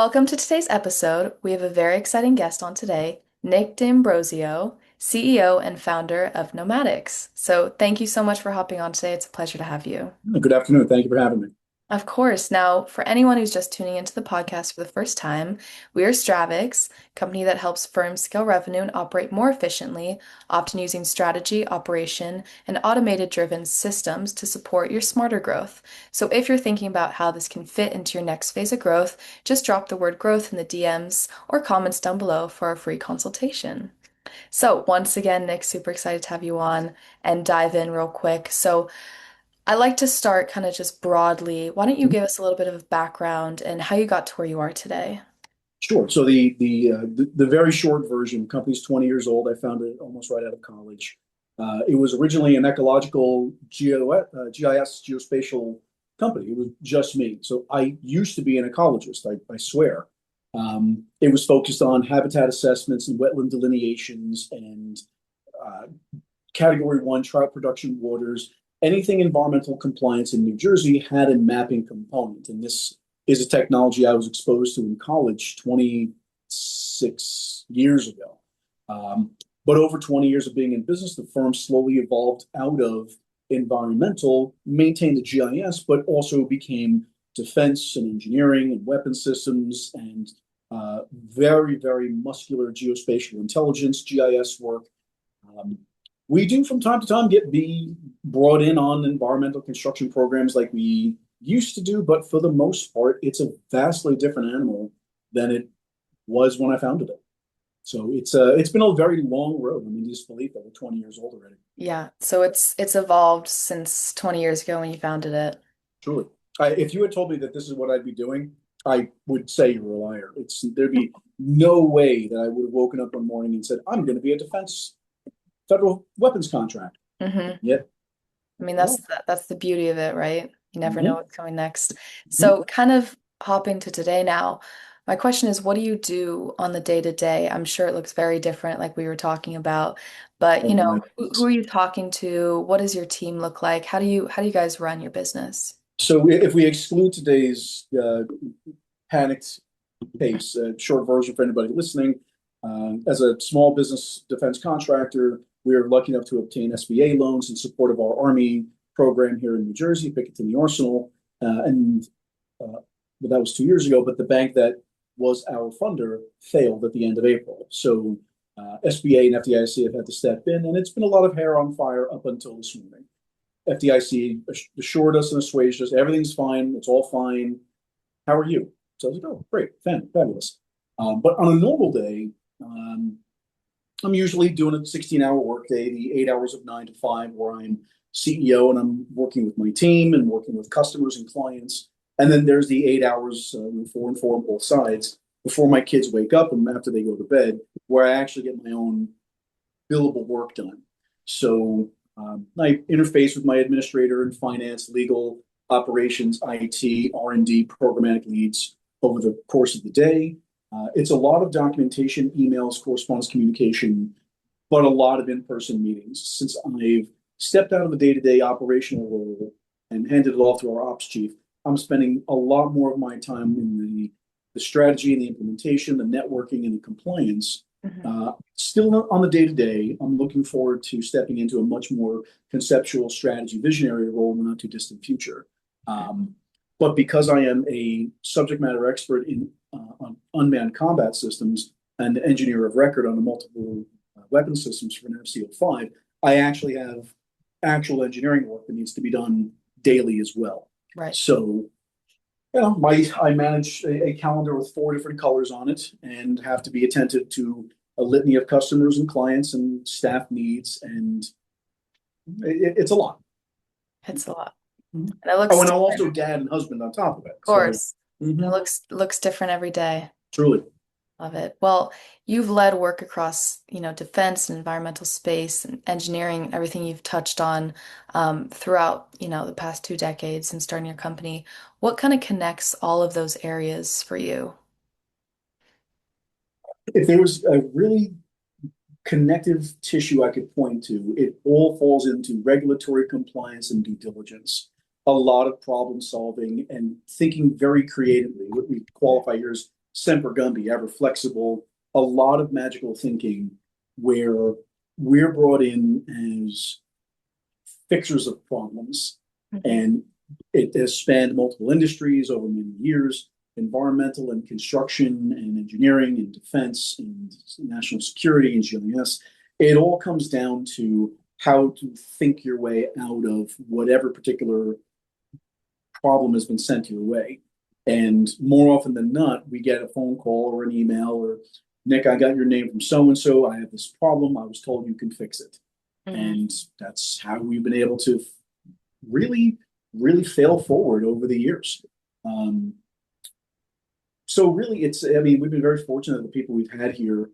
Welcome to today's episode. We have a very exciting guest on today, Nick D'Ambrosio, CEO and founder of NOMADICS. So, thank you so much for hopping on today. It's a pleasure to have you. Good afternoon. Thank you for having me. Of course. Now, for anyone who's just tuning into the podcast for the first time, we are Stravix, a company that helps firms scale revenue and operate more efficiently, often using strategy, operation, and automated driven systems to support your smarter growth. So, if you're thinking about how this can fit into your next phase of growth, just drop the word growth in the DMs or comments down below for a free consultation. So, once again, Nick, super excited to have you on and dive in real quick. So, I like to start kind of just broadly. Why don't you give us a little bit of background and how you got to where you are today? Sure. So the very short version, company's 20 years old. I founded it almost right out of college. It was originally an ecological GIS geospatial company. It was just me. So I used to be an ecologist. I swear. It was focused on habitat assessments and wetland delineations and uh, Category 1 trout production waters. Anything environmental compliance in New Jersey had a mapping component, and this is a technology I was exposed to in college 26 years ago. But over 20 years of being in business, the firm slowly evolved out of environmental, maintained the GIS, but also became defense and engineering and weapon systems and very, very muscular geospatial intelligence, GIS work. Um, we do from time to time get be brought in on environmental construction programs like we used to do, but for the most part, it's a vastly different animal than it was when I founded it. So it's been a very long road. I mean, just believe that we're 20 years old already. Yeah, so it's evolved since 20 years ago when you founded it. Truly. If you had told me that this is what I'd be doing, I would say you're a liar. There'd be no way that I would have woken up one morning and said, I'm going to be a defense federal weapons contract. Hmm. Yet, I mean, well, that's the beauty of it, right? You never know mhm, what's coming next. mhm. So, kind of hopping to today now. My question is, what do you do on the day to day? I'm sure it looks very different, like we were talking about, but Oh my who goodness. are you talking to? What does your team look like? How do you guys run your business? So if we exclude today's panicked pace, short version for anybody listening, as a small business defense contractor, we are lucky enough to obtain SBA loans in support of our Army program here in New Jersey, Pickett Arsenal, and but that was 2 years ago. But the bank that was our funder failed at the end of April, so SBA and FDIC have had to step in, and it's been a lot of hair on fire up until this morning. FDIC assured us and assuaged us everything's fine, it's all fine. How are you? So I was like, oh, great, fabulous. But on a normal day, um, I'm usually doing a 16-hour workday, the 8 hours of 9 to 5, where I'm CEO and I'm working with my team and working with customers and clients. And then there's the 8 hours, 4 and 4 on both sides, before my kids wake up and after they go to bed, where I actually get my own billable work done. So I interface with my administrator and finance, legal, operations, IT, R&D, programmatic leads over the course of the day. It's a lot of documentation, emails, correspondence, communication, but a lot of in-person meetings. Since I've stepped out of the day-to-day operational role and handed it off to our ops chief, I'm spending a lot more of my time in the strategy and the implementation, the networking and the compliance. Mhm. Still on the day-to-day, I'm looking forward to stepping into a much more conceptual strategy visionary role in the not too distant future. Um, but because I am a subject matter expert in on unmanned combat systems and engineer of record on the multiple weapon systems for an FC-05, I actually have actual engineering work that needs to be done daily as well. Right. So, I manage a calendar with 4 different colors on it and have to be attentive to a litany of customers and clients and staff needs, and it's a lot. It's a lot. Mhm. And it Oh, looks and I'm different, also of dad and husband on top of it. So, course. And it mhm, looks different every day. truly. Love it. Well, you've led work across, defense and environmental space and engineering, everything you've touched on throughout, the past 2 decades since starting your company. What kind of connects all of those areas for you? If there was a really connective tissue I could point to, it all falls into regulatory compliance and due diligence. A lot of problem solving and thinking very creatively. What we qualify here as semper gumby, ever flexible, a lot of magical thinking where we're brought in as fixers of problems. Mhm. And it has spanned multiple industries over many years, environmental and construction and engineering and defense and national security and GIS. It all comes down to how to think your way out of whatever particular problem has been sent your way. And more often than not, we get a phone call or an email or, Nick, I got your name from so and so. I have this problem. I was told you can fix it. Mhm. And that's how we've been able to really, really fail forward over the years. Um, so really, I mean, we've been very fortunate that the people we've had here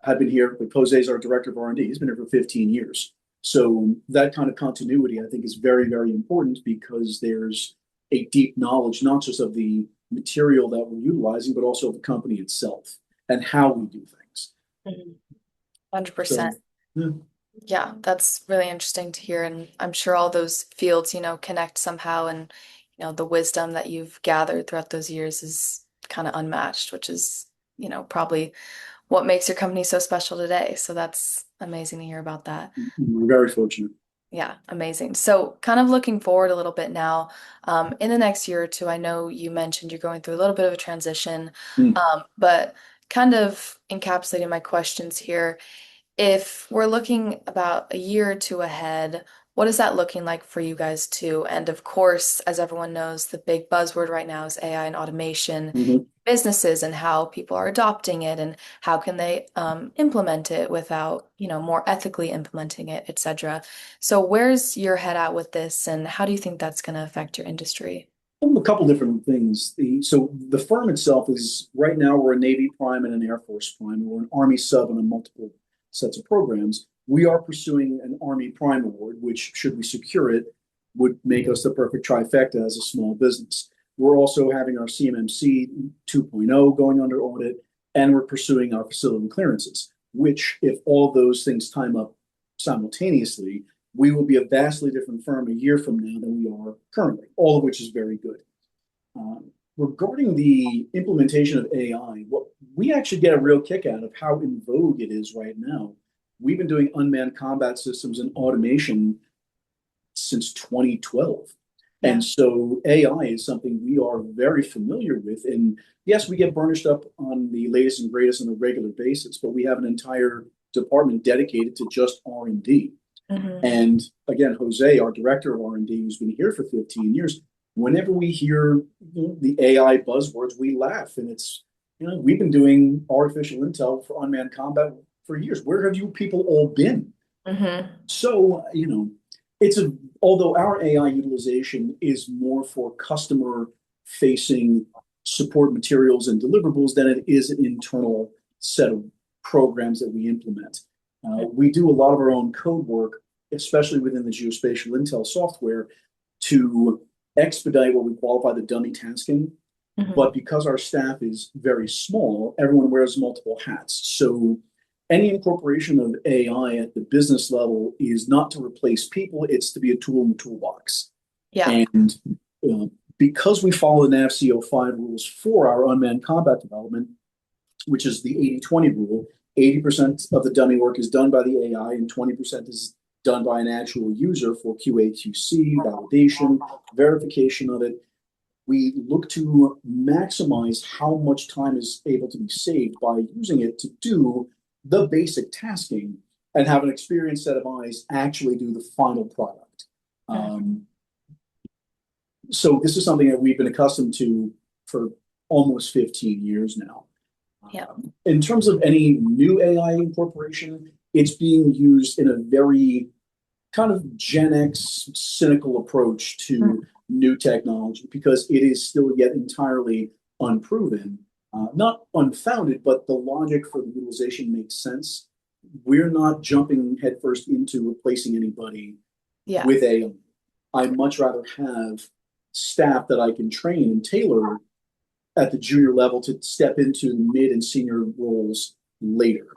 have been here. Like Jose is our director of R&D. He's been here for 15 years. So that kind of continuity, I think, is very, very important because there's a deep knowledge, not just of the material that we're utilizing, but also of the company itself and how we do things. Mhm. So, 100%. yeah. Yeah, that's really interesting to hear. And I'm sure all those fields, connect somehow. And, the wisdom that you've gathered throughout those years is kind of unmatched, which is, probably what makes your company so special today. So that's amazing to hear about that. We're very fortunate. Yeah, amazing. So, kind of looking forward a little bit now, in the next year or two, I know you mentioned you're going through a little bit of a transition, Mm. but kind of encapsulating my questions here. If we're looking about a year or two ahead, what is that looking like for you guys too? And of course, as everyone knows, the big buzzword right now is AI and automation, Mm-hmm. businesses and how people are adopting it and how can they implement it without, more ethically implementing it, etc. So where's your head at with this and how do you think that's going to affect your industry? A couple different things. So the firm itself is right now we're a Navy prime and an Air Force prime. We're an Army sub and a multiple sets of programs. We are pursuing an Army prime award, which should we secure it, would make us the perfect trifecta as a small business. We're also having our CMMC 2.0 going under audit, and we're pursuing our facility clearances, which if all of those things time up simultaneously, we will be a vastly different firm a year from now than we are currently, all of which is very good. Regarding the implementation of AI, what we actually get a real kick out of how in vogue it is right now. We've been doing unmanned combat systems and automation since 2012. Yeah. And so AI is something we are very familiar with. And yes, we get burnished up on the latest and greatest on a regular basis, but we have an entire department dedicated to just R&D. Hmm. And again, Jose, our director of R&D, who's been here for 15 years, whenever we hear the AI buzzwords, we laugh. And it's, we've been doing artificial intel for unmanned combat for years. Where have you people all been? Hmm. So, it's although our AI utilization is more for customer facing support materials and deliverables than it is an internal set of programs that we implement. We do a lot of our own code work, especially within the geospatial intel software, to expedite what we qualify the dummy tasking. Hmm. But because our staff is very small, everyone wears multiple hats. So any incorporation of AI at the business level is not to replace people, it's to be a tool in the toolbox. Yeah. And uh, because we follow the NAVCO5 rules for our unmanned combat development, which is the 80-20 rule, 80% of the dummy work is done by the AI and 20% is done by an actual user for QA/QC, validation, verification of it. We look to maximize how much time is able to be saved by using it to do the basic tasking and have an experienced set of eyes actually do the final product. Mhm. Um, so this is something that we've been accustomed to for almost 15 years now. Yeah. In terms of any new AI incorporation, it's being used in a very kind of Gen X cynical approach to Mhm. new technology because it is still yet entirely unproven, not unfounded, but the logic for the utilization makes sense. We're not jumping headfirst into replacing anybody Yeah. with AI. I'd much rather have staff that I can train and tailor at the junior level to step into mid and senior roles later.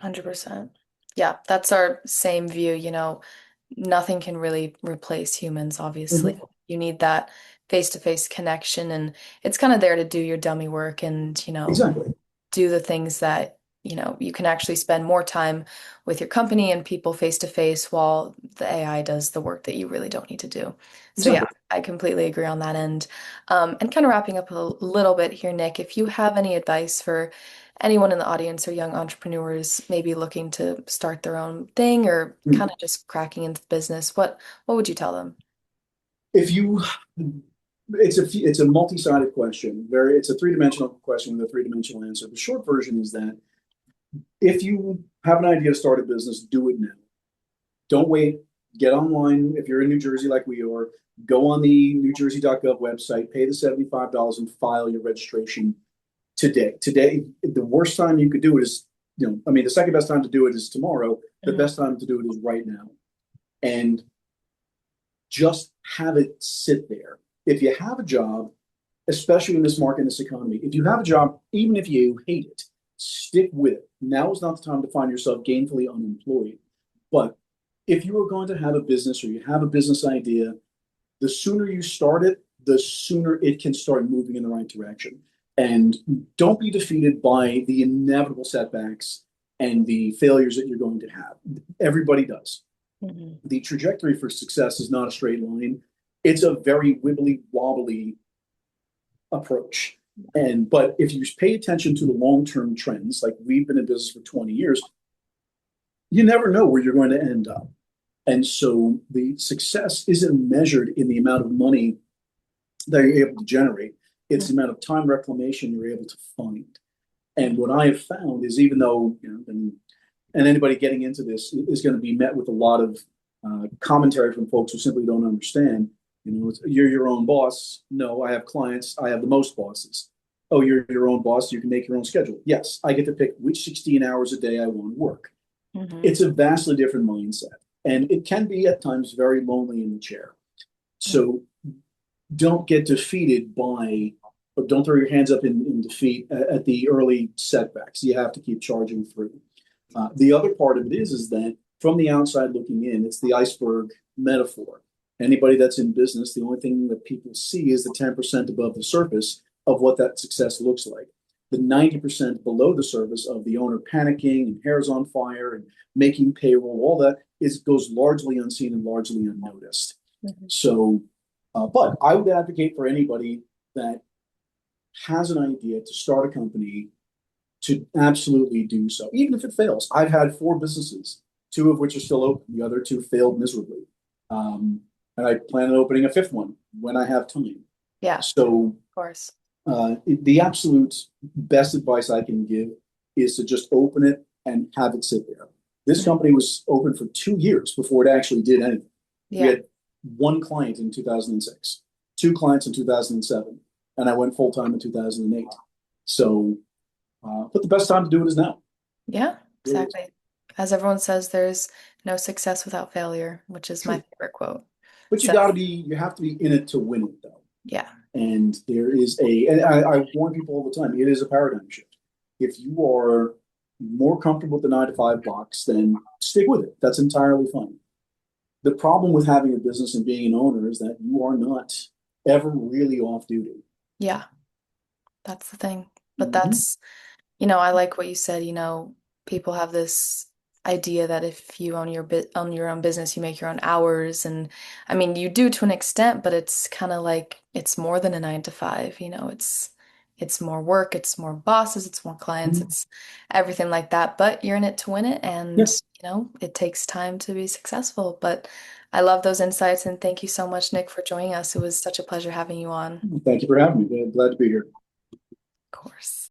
100%. Yeah, that's our same view, nothing can really replace humans, obviously. Mm-hmm. You need that face-to-face connection, and it's kind of there to do your dummy work and, Exactly. do the things that, you can actually spend more time with your company and people face to face while the AI does the work that you really don't need to do. So yeah, Exactly. I completely agree on that end. And kind of wrapping up a little bit here, Nick, if you have any advice for anyone in the audience or young entrepreneurs maybe looking to start their own thing or kind of just cracking into business, what would you tell them? If you, it's a multi-sided question. It's a three-dimensional question with a three-dimensional answer. The short version is that if you have an idea to start a business, do it now. Don't wait. Get online. If you're in New Jersey like we are, go on the newjersey.gov website, pay the $75 and file your registration today. Today, the worst time you could do it is, I mean, the second best time to do it is tomorrow. The Mhm. best time to do it is right now. And just have it sit there. If you have a job, especially in this market, in this economy, if you have a job, even if you hate it, stick with it. Now is not the time to find yourself gainfully unemployed. But if you are going to have a business or you have a business idea, the sooner you start it, the sooner it can start moving in the right direction. And don't be defeated by the inevitable setbacks and the failures that you're going to have. Everybody does. Mhm. The trajectory for success is not a straight line. It's a very wibbly wobbly approach. But if you pay attention to the long-term trends, like we've been in business for 20 years, you never know where you're going to end up. And so the success isn't measured in the amount of money that you're able to generate. It's the amount of time reclamation you're able to find. And what I have found is even though, and anybody getting into this is going to be met with a lot of commentary from folks who simply don't understand. You're your own boss. No, I have clients. I have the most bosses. Oh, you're your own boss. You can make your own schedule. Yes, I get to pick which 16 hours a day I want to work. Mhm. It's a vastly different mindset. And it can be at times very lonely in the chair. So don't get defeated by, or don't throw your hands up in defeat at the early setbacks. You have to keep charging through. The other part of it is that from the outside looking in, it's the iceberg metaphor. Anybody that's in business, the only thing that people see is the 10% above the surface of what that success looks like. The 90% below the surface of the owner panicking and hairs on fire and making payroll, all that goes largely unseen and largely unnoticed. Mhm. So, but I would advocate for anybody that has an idea to start a company to absolutely do so, even if it fails. I've had four businesses, two of which are still open. The other two failed miserably. And I plan on opening a fifth one when I have time. Yeah, of So course. the absolute best advice I can give is to just open it and have it sit there. This Mhm. company was open for 2 years before it actually did anything. We Yeah. had one client in 2006, two clients in 2007, and I went full time in 2008. So, but the best time to do it is now. Yeah, It really is. exactly. As everyone says, there's no success without failure, which is my True. favorite quote. But So, you have to be in it to win it, though. yeah. And I warn people all the time, it is a paradigm shift. If you are more comfortable with the 9 to 5 box, then stick with it. That's entirely fine. The problem with having a business and being an owner is that you are not ever really off duty. Yeah, that's the thing. But Mm-hmm. I like what you said, people have this idea that if you own your own business, you make your own hours. And I mean, you do to an extent, but it's kind of like it's more than a 9 to 5, it's more work, it's more bosses, it's more clients, Mm-hmm. it's everything like that. But you're in it to win it, and Yeah. it takes time to be successful. But I love those insights, and thank you so much, Nick, for joining us. It was such a pleasure having you on. Thank you for having me. Glad to be here. Of course.